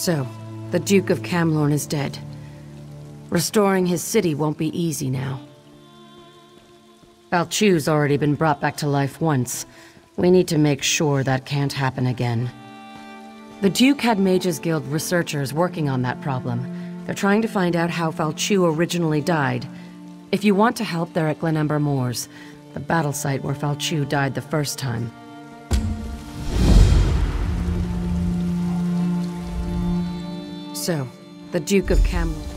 So, the Duke of Camlorn is dead. Restoring his city won't be easy now. Falchu's already been brought back to life once. We need to make sure that can't happen again. The Duke had Mages Guild researchers working on that problem. They're trying to find out how Falchu originally died. If you want to help, they're at Glenember Moors, the battle site where Falchu died the first time. So, the Duke of Camlorn...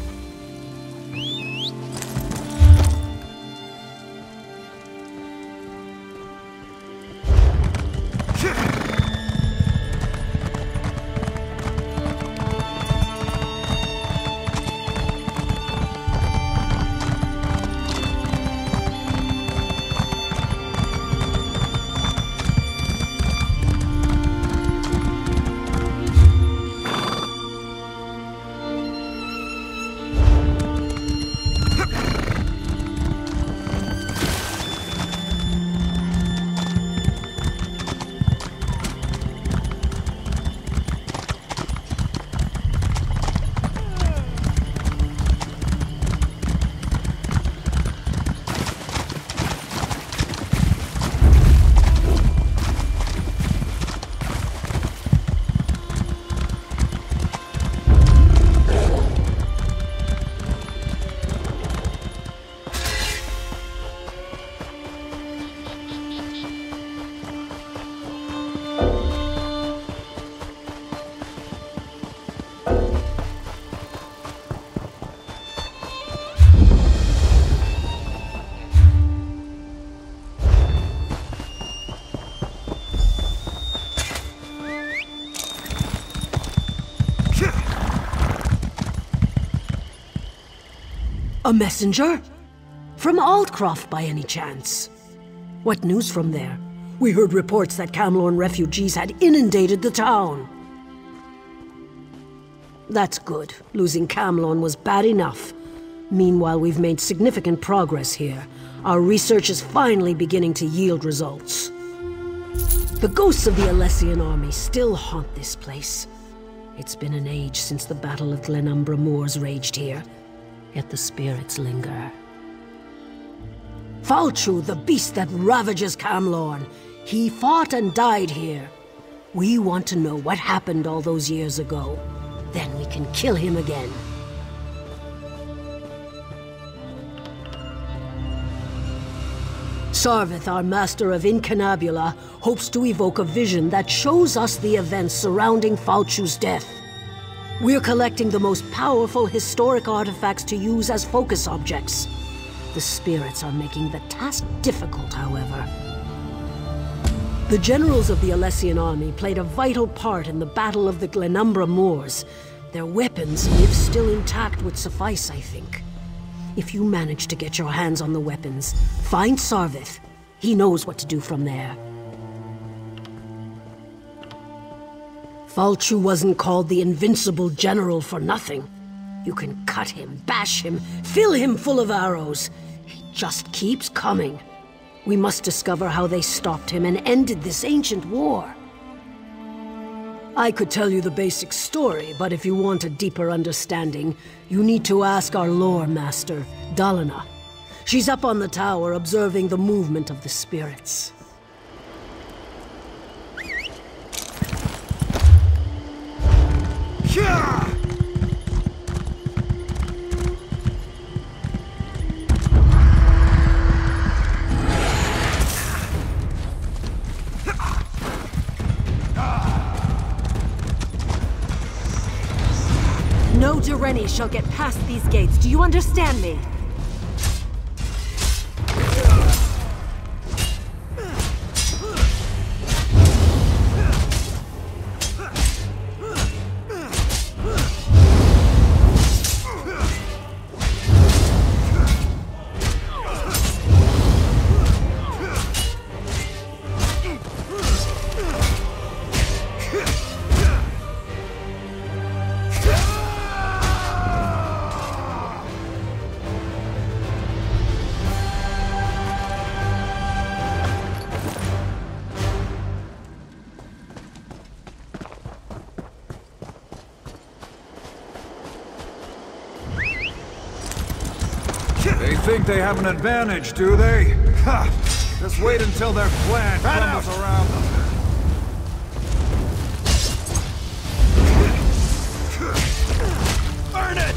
A messenger? From Aldcroft, by any chance? What news from there? We heard reports that Camlorn refugees had inundated the town. That's good. Losing Camlorn was bad enough. Meanwhile, we've made significant progress here. Our research is finally beginning to yield results. The ghosts of the Alessian army still haunt this place. It's been an age since the Battle of Glenember Moors raged here. Yet the spirits linger. Falchu, the beast that ravages Camlorn. He fought and died here. We want to know what happened all those years ago. Then we can kill him again. Sarvith, our master of Incunabula, hopes to evoke a vision that shows us the events surrounding Falchu's death. We're collecting the most powerful historic artifacts to use as focus objects. The spirits are making the task difficult, however. The generals of the Alessian army played a vital part in the Battle of the Glenember Moors. Their weapons, if still intact, would suffice, I think. If you manage to get your hands on the weapons, find Sarvith. He knows what to do from there. Falchu wasn't called the Invincible General for nothing. You can cut him, bash him, fill him full of arrows. He just keeps coming. We must discover how they stopped him and ended this ancient war. I could tell you the basic story, but if you want a deeper understanding, you need to ask our lore master, Dalina. She's up on the tower observing the movement of the spirits. No Dureni shall get past these gates. Do you understand me? think they have an advantage, do they? Ha! Just wait until their plan crumbles around them. Burn it!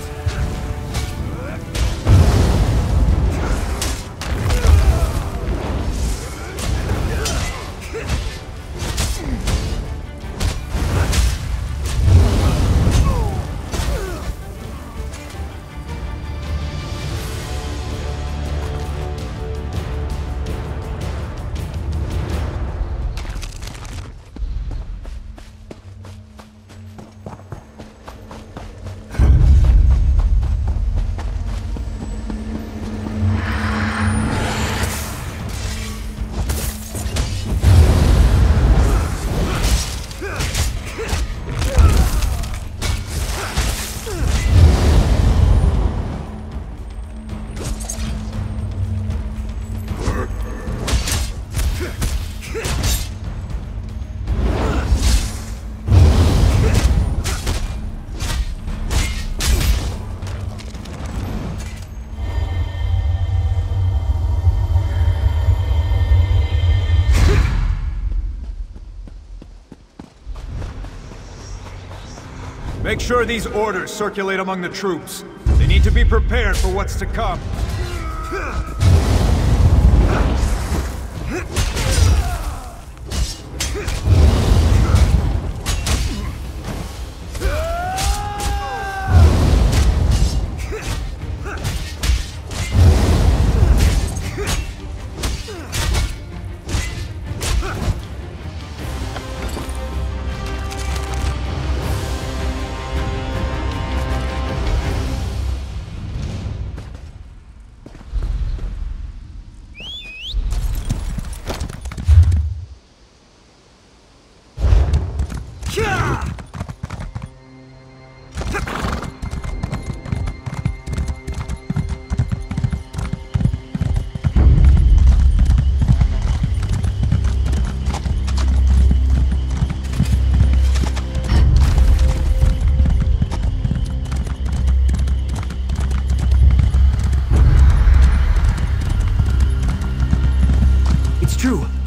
Make sure these orders circulate among the troops. They need to be prepared for what's to come.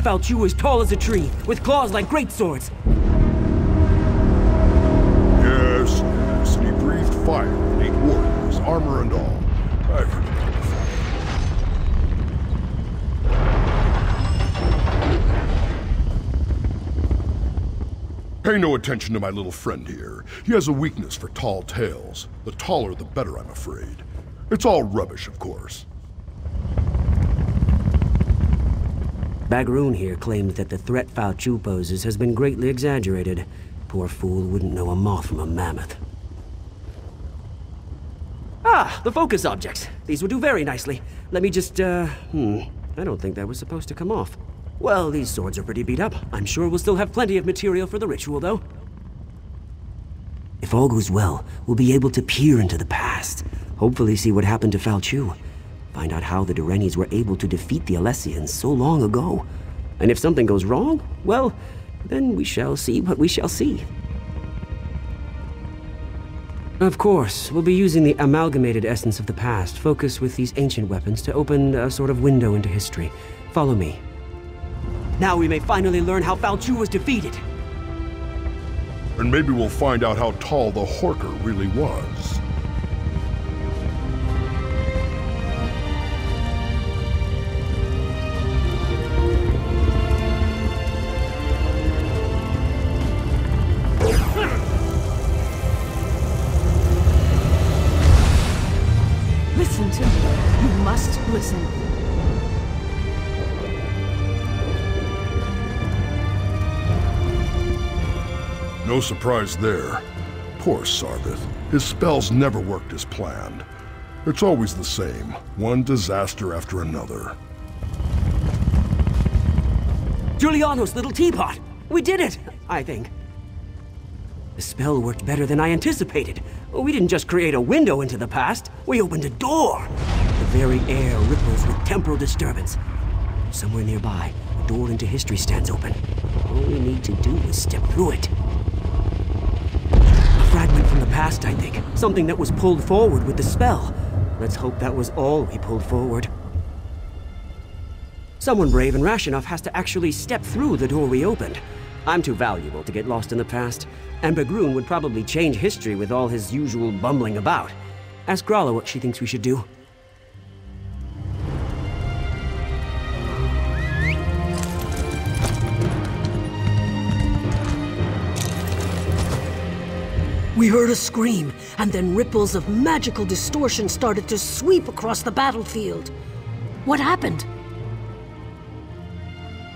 Falchu is tall as a tree, with claws like greatswords. Yes, yes, and he breathed fire and ate warriors, armor and all. I've heard about it. Pay no attention to my little friend here. He has a weakness for tall tales. The taller the better, I'm afraid. It's all rubbish, of course. Bagroon here claims that the threat Falchu poses has been greatly exaggerated. Poor fool wouldn't know a moth from a mammoth. Ah, the focus objects. These would do very nicely. Let me just, I don't think that was supposed to come off. Well, these swords are pretty beat up. I'm sure we'll still have plenty of material for the ritual, though. If all goes well, we'll be able to peer into the past. Hopefully see what happened to Falchu. Find out how the Durenis were able to defeat the Alessians so long ago. And if something goes wrong, well, then we shall see what we shall see. Of course, we'll be using the amalgamated essence of the past, focused with these ancient weapons, to open a sort of window into history. Follow me. Now we may finally learn how Falchu was defeated. And maybe we'll find out how tall the Horker really was. Listen to me. You must listen. No surprise there. Poor Sarvith. His spells never worked as planned. It's always the same. One disaster after another. Giuliano's little teapot! We did it, I think. The spell worked better than I anticipated. We didn't just create a window into the past, we opened a door. The very air ripples with temporal disturbance. Somewhere nearby, a door into history stands open. All we need to do is step through it. A fragment from the past, I think. Something that was pulled forward with the spell. Let's hope that was all we pulled forward. Someone brave and rash enough has to actually step through the door we opened. I'm too valuable to get lost in the past, and Bagroon would probably change history with all his usual bumbling about. Ask Grala what she thinks we should do. We heard a scream, and then ripples of magical distortion started to sweep across the battlefield. What happened?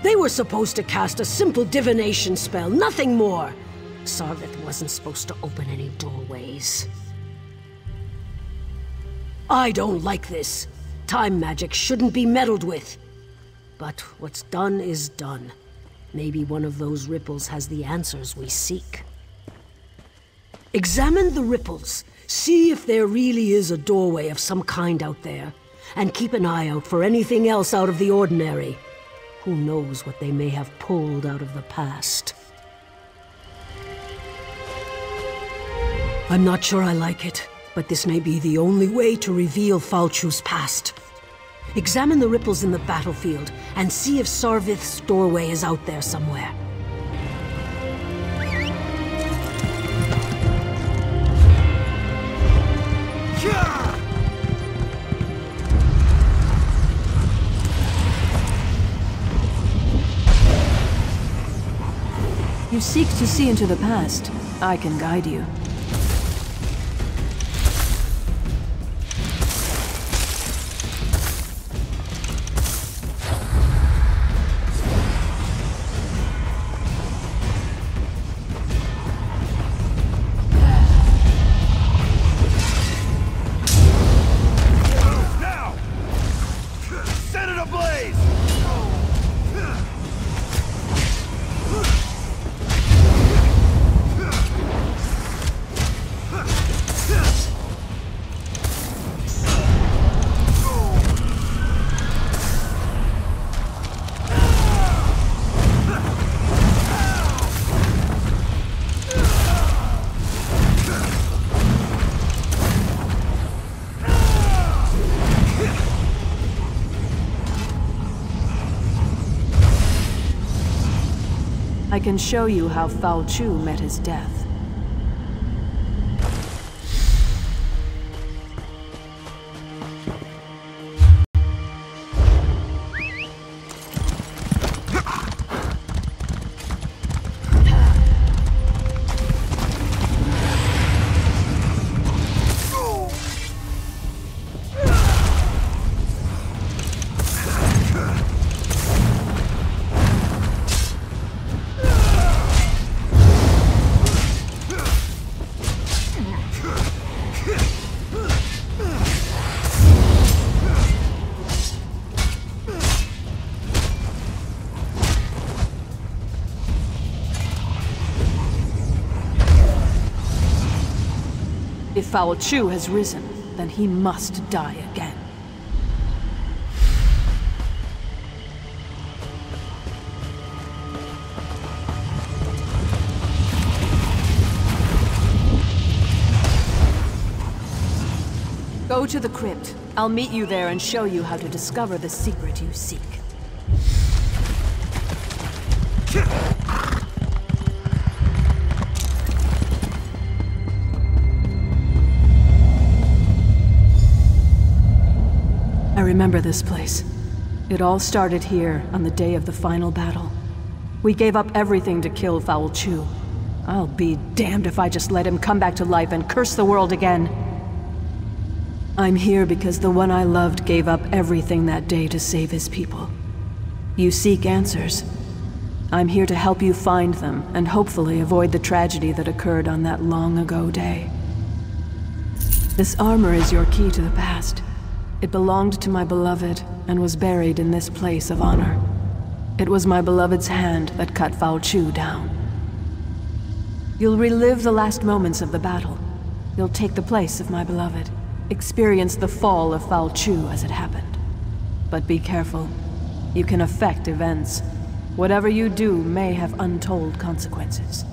They were supposed to cast a simple divination spell, nothing more. Sarvith wasn't supposed to open any doorways. I don't like this. Time magic shouldn't be meddled with. But what's done is done. Maybe one of those ripples has the answers we seek. Examine the ripples. See if there really is a doorway of some kind out there. And keep an eye out for anything else out of the ordinary. Who knows what they may have pulled out of the past. I'm not sure I like it, but this may be the only way to reveal Falchu's past. Examine the ripples in the battlefield, and see if Sarvith's doorway is out there somewhere. You seek to see into the past. I can guide you. I can show you how Falchu met his death. If Falchu has risen, then he must die again. Go to the crypt. I'll meet you there and show you how to discover the secret you seek. I remember this place. It all started here on the day of the final battle. We gave up everything to kill Falchu. I'll be damned if I just let him come back to life and curse the world again. I'm here because the one I loved gave up everything that day to save his people. You seek answers. I'm here to help you find them and hopefully avoid the tragedy that occurred on that long ago day. This armor is your key to the past. It belonged to my beloved and was buried in this place of honor. It was my beloved's hand that cut Falchu down. You'll relive the last moments of the battle. You'll take the place of my beloved. Experience the fall of Falchu as it happened. But be careful. You can affect events. Whatever you do may have untold consequences.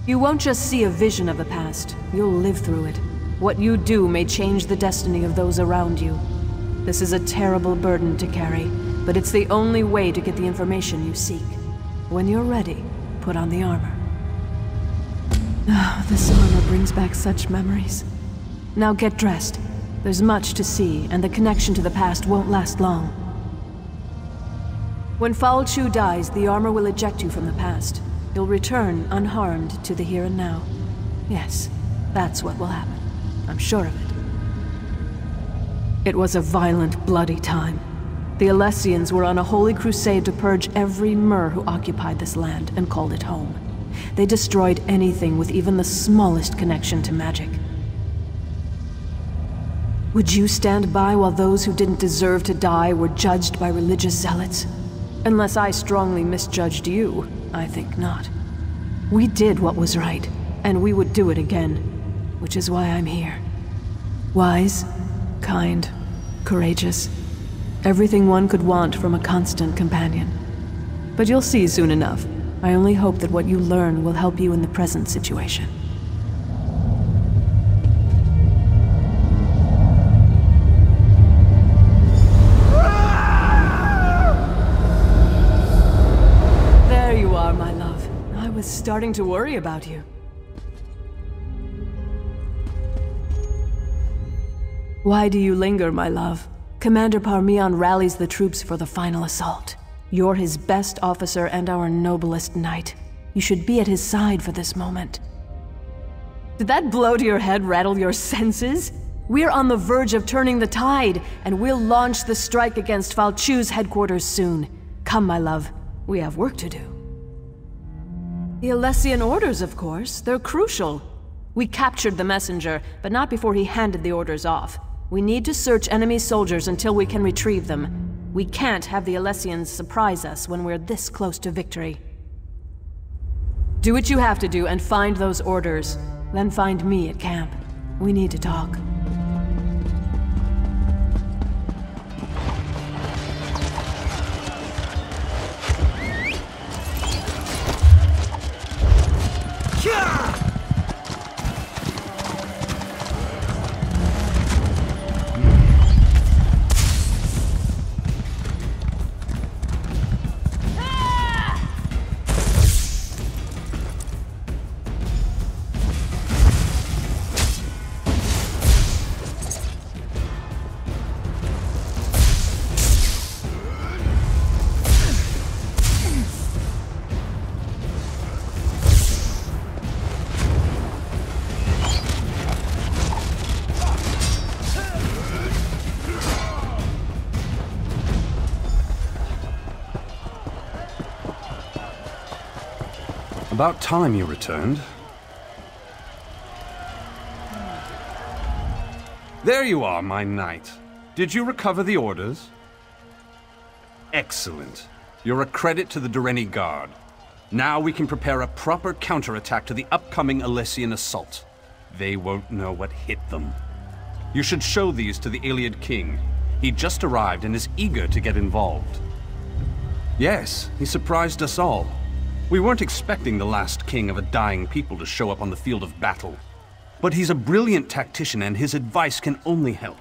You won't just see a vision of the past, you'll live through it. What you do may change the destiny of those around you. This is a terrible burden to carry, but it's the only way to get the information you seek. When you're ready, put on the armor. Oh, this armor brings back such memories. Now get dressed. There's much to see, and the connection to the past won't last long. When Foul Chu dies, the armor will eject you from the past. You'll return unharmed to the here and now. Yes, that's what will happen. I'm sure of it. It was a violent, bloody time. The Alessians were on a holy crusade to purge every Mer who occupied this land and called it home. They destroyed anything with even the smallest connection to magic. Would you stand by while those who didn't deserve to die were judged by religious zealots? Unless I strongly misjudged you, I think not. We did what was right, and we would do it again, which is why I'm here. Wise, kind, courageous. Everything one could want from a constant companion. But you'll see soon enough. I only hope that what you learn will help you in the present situation. There you are, my love. I was starting to worry about you. Why do you linger, my love? Commander Parmion rallies the troops for the final assault. You're his best officer and our noblest knight. You should be at his side for this moment. Did that blow to your head rattle your senses? We're on the verge of turning the tide, and we'll launch the strike against Foul Chu's headquarters soon. Come, my love. We have work to do. The Alessian orders, of course. They're crucial. We captured the messenger, but not before he handed the orders off. We need to search enemy soldiers until we can retrieve them. We can't have the Alessians surprise us when we're this close to victory. Do what you have to do and find those orders. Then find me at camp. We need to talk. About time you returned. There you are, my knight. Did you recover the orders? Excellent. You're a credit to the Dureni Guard. Now we can prepare a proper counterattack to the upcoming Alessian assault. They won't know what hit them. You should show these to the Iliad King. He just arrived and is eager to get involved. Yes, he surprised us all. We weren't expecting the last king of a dying people to show up on the field of battle. But he's a brilliant tactician and his advice can only help.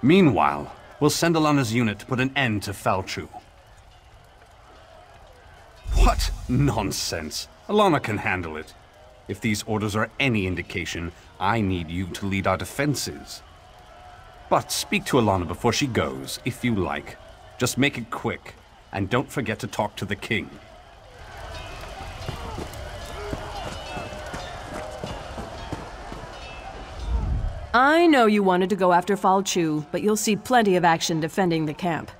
Meanwhile, we'll send Alana's unit to put an end to Foul Chu. What nonsense! Alana can handle it. If these orders are any indication, I need you to lead our defenses. But speak to Alana before she goes, if you like. Just make it quick, and don't forget to talk to the king. I know you wanted to go after Foul Chu, but you'll see plenty of action defending the camp.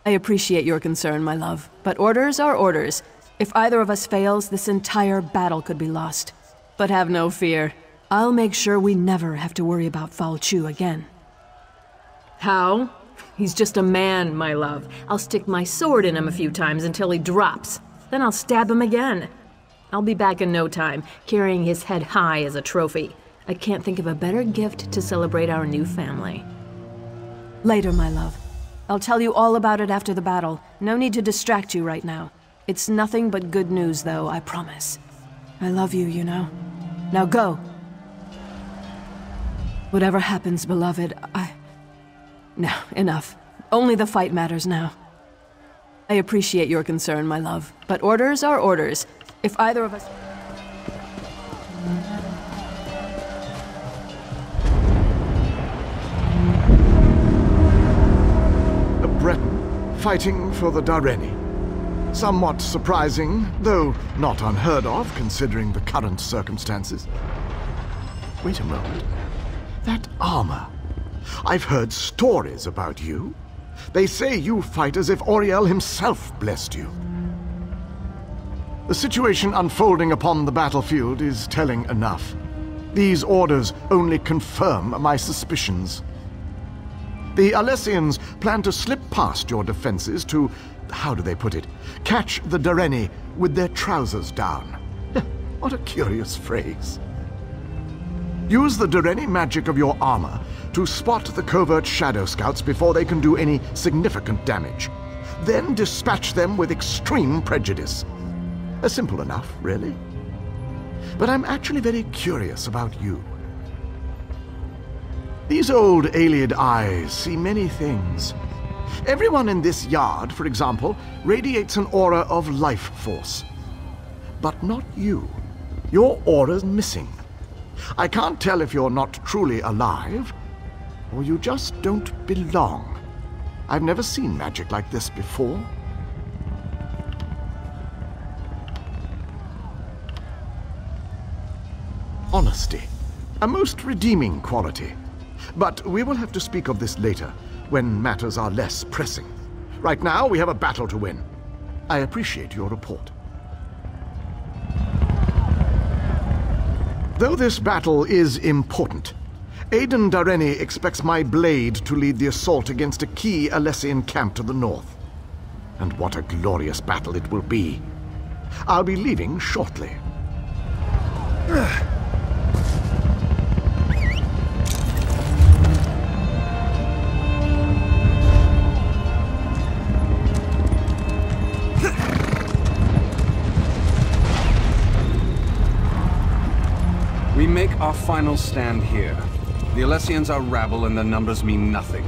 I appreciate your concern, my love, but orders are orders. If either of us fails, this entire battle could be lost. But have no fear. I'll make sure we never have to worry about Foul Chu again. How? He's just a man, my love. I'll stick my sword in him a few times until he drops. Then I'll stab him again. I'll be back in no time, carrying his head high as a trophy. I can't think of a better gift to celebrate our new family. Later, my love. I'll tell you all about it after the battle. No need to distract you right now. It's nothing but good news, though, I promise. I love you, you know. Now go. Whatever happens, beloved, No, enough. Only the fight matters now. I appreciate your concern, my love, but orders are orders. If either of us... A Breton fighting for the Dareni. Somewhat surprising, though not unheard of considering the current circumstances. Wait a moment. That armor. I've heard stories about you. They say you fight as if Auriel himself blessed you. The situation unfolding upon the battlefield is telling enough. These orders only confirm my suspicions. The Alessians plan to slip past your defenses to, how do they put it, catch the Dareni with their trousers down. What a curious phrase. Use the Dareni magic of your armor to spot the covert Shadow Scouts before they can do any significant damage. Then dispatch them with extreme prejudice. Simple enough, really. But I'm actually very curious about you. These old Ayleid eyes see many things. Everyone in this yard, for example, radiates an aura of life force. But not you. Your aura's missing. I can't tell if you're not truly alive, or you just don't belong. I've never seen magic like this before. Honesty. A most redeeming quality. But we will have to speak of this later, when matters are less pressing. Right now, we have a battle to win. I appreciate your report. Though this battle is important, Aiden Dareni expects my blade to lead the assault against a key Alessian camp to the north. And what a glorious battle it will be. I'll be leaving shortly. We make our final stand here. The Alessians are rabble and their numbers mean nothing.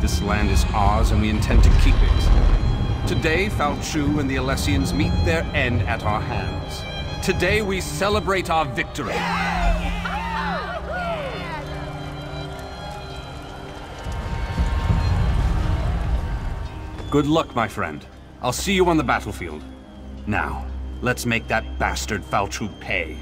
This land is ours and we intend to keep it. Today, Falchu and the Alessians meet their end at our hands. Today we celebrate our victory. Good luck, my friend. I'll see you on the battlefield. Now, let's make that bastard Falchu pay.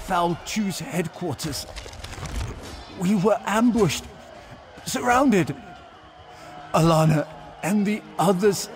Falchu's headquarters. We were ambushed, surrounded. Alana and the others...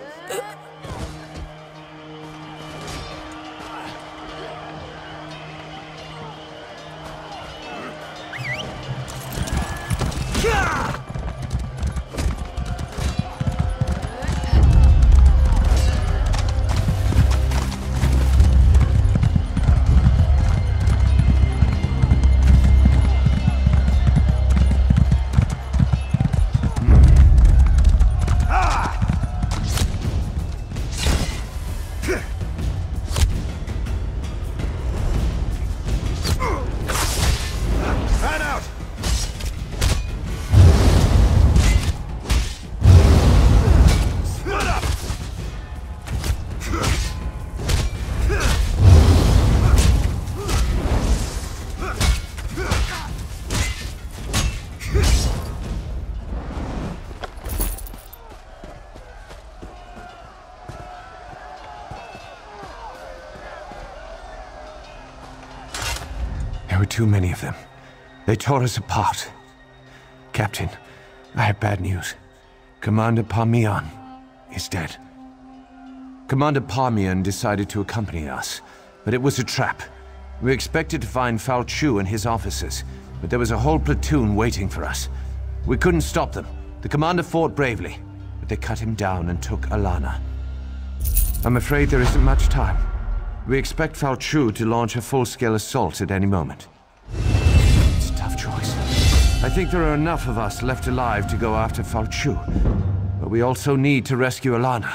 There were too many of them. They tore us apart. Captain, I have bad news. Commander Parmian is dead. Commander Parmian decided to accompany us, but it was a trap. We expected to find Fal Chu and his officers, but there was a whole platoon waiting for us. We couldn't stop them. The commander fought bravely, but they cut him down and took Alana. I'm afraid there isn't much time. We expect Fal Chu to launch a full-scale assault at any moment. It's a tough choice. I think there are enough of us left alive to go after Fal Chu, but we also need to rescue Alana.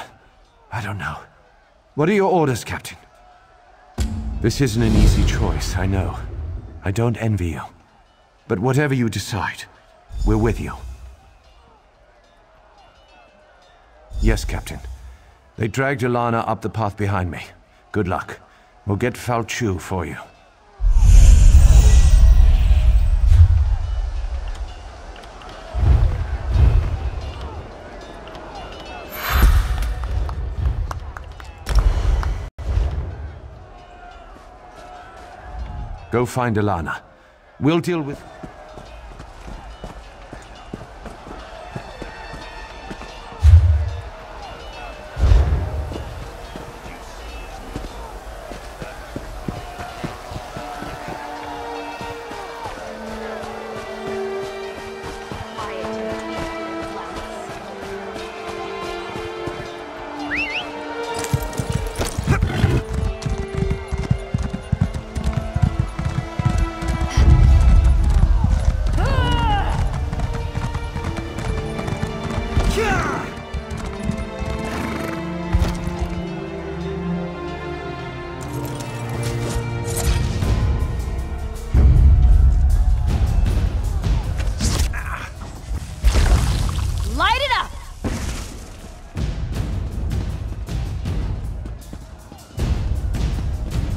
I don't know. What are your orders, Captain? This isn't an easy choice, I know. I don't envy you. But whatever you decide, we're with you. Yes, Captain. They dragged Alana up the path behind me. Good luck. We'll get Fal Chu for you. Go find Alana. We'll deal with...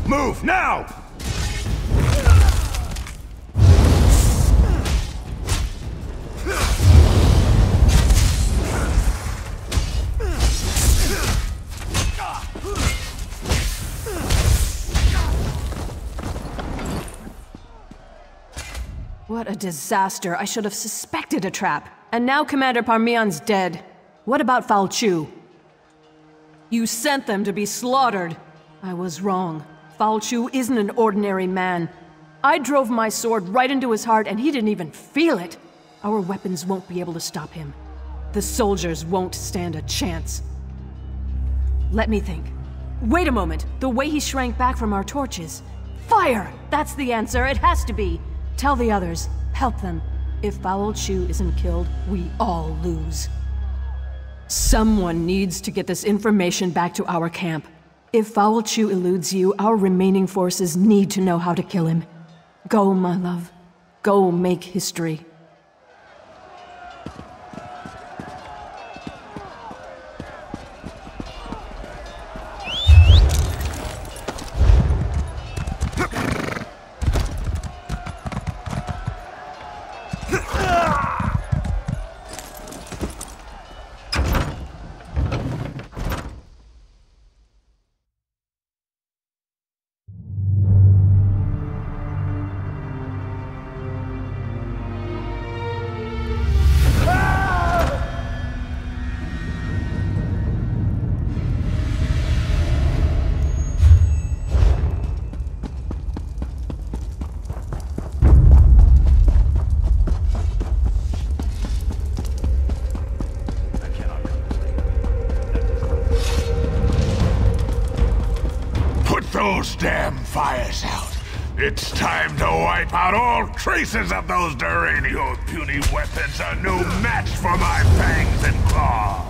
Move, now! What a disaster. I should have suspected a trap. And now Commander Parmian's dead. What about Fal Chu? You sent them to be slaughtered. I was wrong. Fal Chu isn't an ordinary man. I drove my sword right into his heart and he didn't even feel it. Our weapons won't be able to stop him. The soldiers won't stand a chance. Let me think. Wait a moment. The way he shrank back from our torches. Fire! That's the answer. It has to be. Tell the others. Help them. If Fal Chu isn't killed, we all lose. Someone needs to get this information back to our camp. If Fal Chu eludes you, our remaining forces need to know how to kill him. Go, my love. Go make history. those damn fires out. It's time to wipe out all traces of those Durrani. Your puny weapons are no match for my fangs and claws.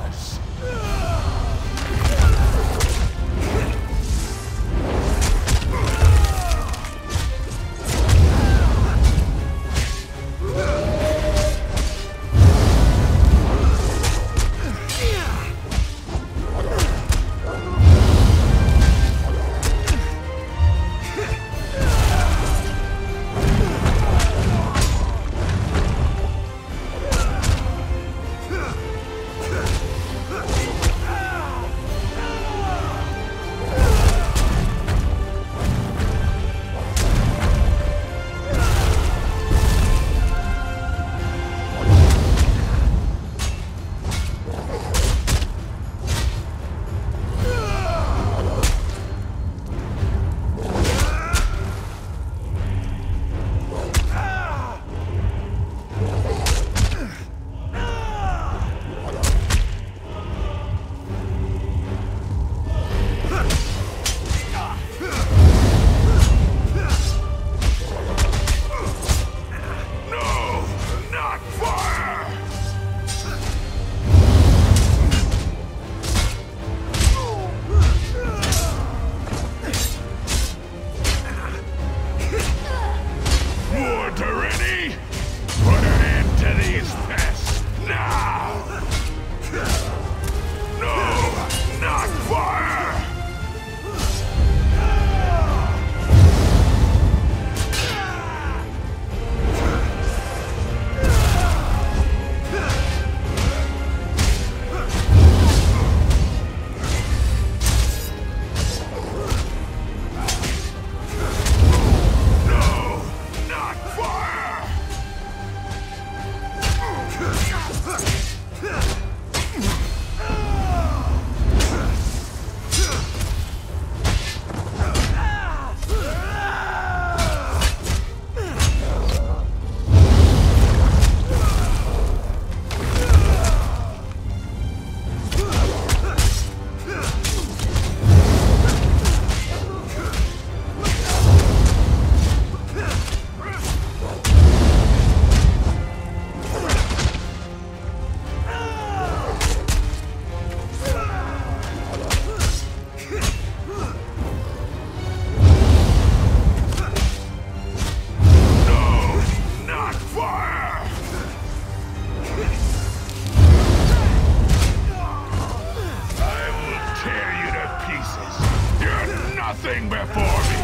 nothing before me!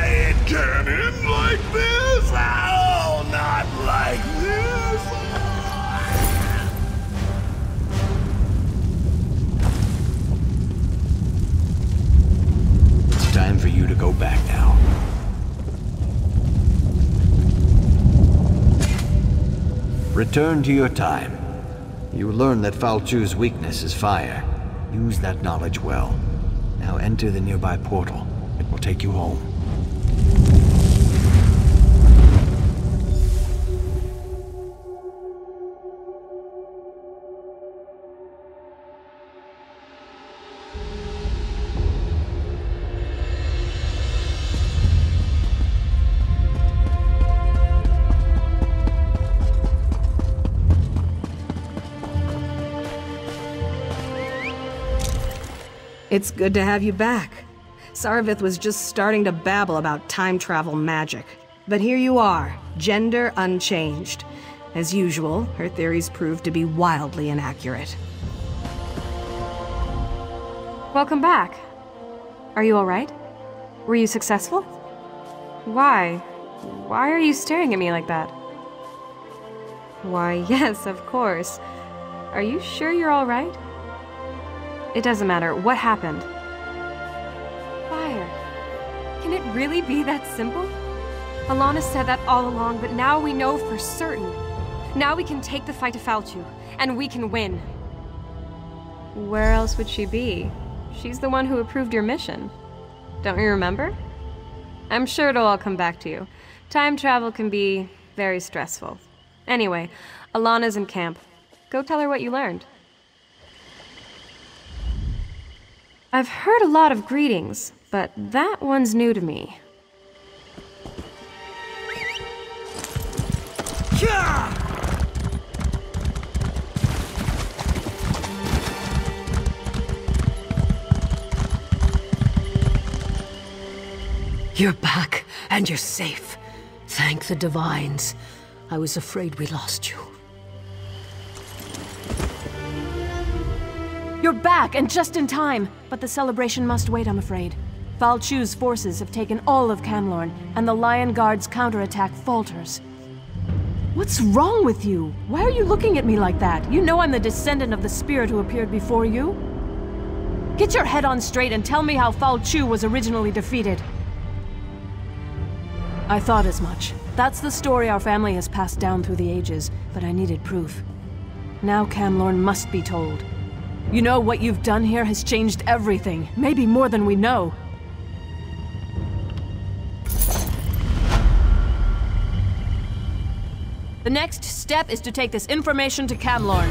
It can end like this? Oh, not like this! It's time for you to go back now. Return to your time. You learn that Falchu's weakness is fire. Use that knowledge well. Now enter the nearby portal. It will take you home. It's good to have you back. Sarvith was just starting to babble about time travel magic. But here you are, gender unchanged. As usual, her theories proved to be wildly inaccurate. Welcome back. Are you alright? Were you successful? Why? Why are you staring at me like that? Why, yes, of course. Are you sure you're alright? It doesn't matter. What happened? Fire. Can it really be that simple? Alana said that all along, but now we know for certain. Now we can take the fight to Falchu, and we can win. Where else would she be? She's the one who approved your mission. Don't you remember? I'm sure it'll all come back to you. Time travel can be very stressful. Anyway, Alana's in camp. Go tell her what you learned. I've heard a lot of greetings, but that one's new to me. You're back, and you're safe. Thank the Divines. I was afraid we lost you. You're back, and just in time! But the celebration must wait, I'm afraid. Val Chu's forces have taken all of Canlorn, and the Lion Guard's counterattack falters. What's wrong with you? Why are you looking at me like that? You know I'm the descendant of the spirit who appeared before you. Get your head on straight and tell me how Val Chu was originally defeated. I thought as much. That's the story our family has passed down through the ages, but I needed proof. Now Canlorn must be told. You know, what you've done here has changed everything, maybe more than we know. The next step is to take this information to Canlorn.